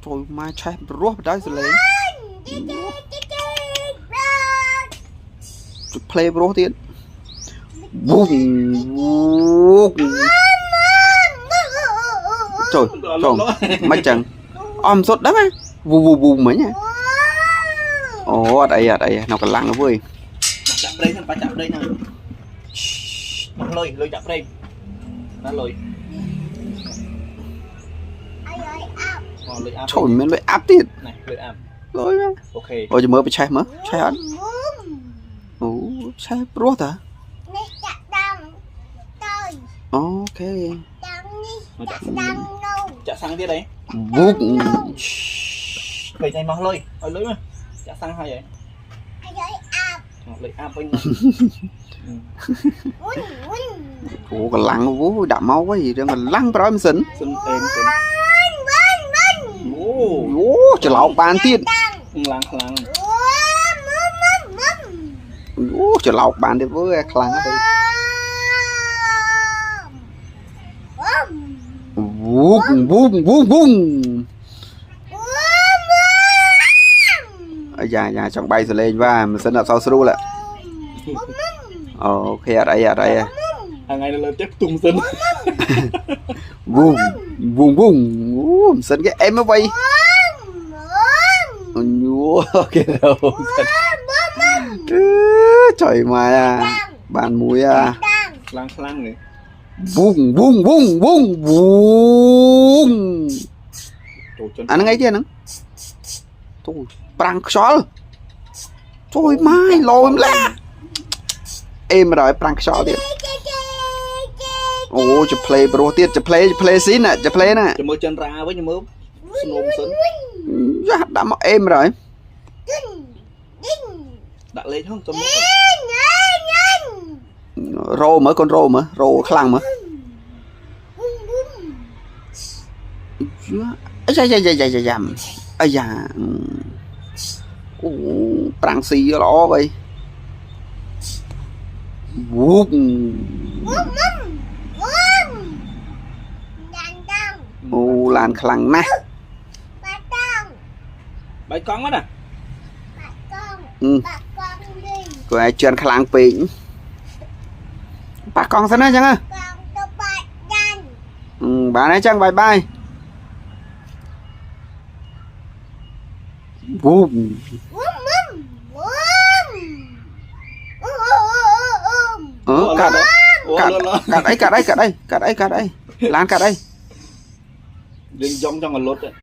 trời mai chạy rúa vào đấy rồi play broទៀត bùm trời trời mấy chẳng om sốt đắng á vù vù mấy nhá ồ ở đây nó còn lăng nó vui chặt đây thằng chặt đây nè lôi chặt đây nó lôi trời mình lôi ápទៀត này lôi áp លុយ អូខេ អូយមើលបិឆេះមើលឆេះអត់អូឆេះព្រោះតា នេះចាក់ដាំទៅ អូខេ ដាំនេះចាក់ដាំនោះ ចាក់សាំងទៀតអី វូក ពេកឯងមកលុយឲ្យលុយមកចាក់សាំងហើយហី ហើយអាប់ លុយអាប់វិញ វុញវុញ អូកម្លាំងវូដាក់មកវិញរឿងកម្លាំងប្រយម៉ាស៊ីន សិនអេមសិន វុញវុញ អូ អូច្រឡោកបានទៀត ខ្លាំងខ្លាំង អូច្រឡោកបានទៀតវើខ្លាំងទៅវូកវូកវូកវូកអាយ៉ាចង់បាយសលេងវ៉ាម៉ាស៊ីនអត់សោស្រួលអូខេអត់អី ថ្ងៃនៅលើផ្ទះទុំសិន វូវូវូអូម៉ាស៊ីនគេអេមមកវិញអូញូគេទៅtrời mai à bàn muối à ខ្លាំងខ្លាំងនេះ vung anh ngay kia nè thôi prang xóa thôi mai lôi lá em rồi prang xóa đi ô chụp play bro tiết chụp play xin nè chụp play nè ចាំមើលចិនរ៉ាវិញចាំមើលស្នូមសិន đãមកem rồi ដាក់លេខហ្នឹងចាំ rô mở con rô mở rô khlang mở ấy da ấy da prang xì đó vậy vút ô lan khlang nèបាយកង់មកណា của ai chuyện khlang pin bà con sao nữa chẳng bà này chẳng bye bye bùm cắt đây lan cắt đây Đừng giống trong một lốt đấy.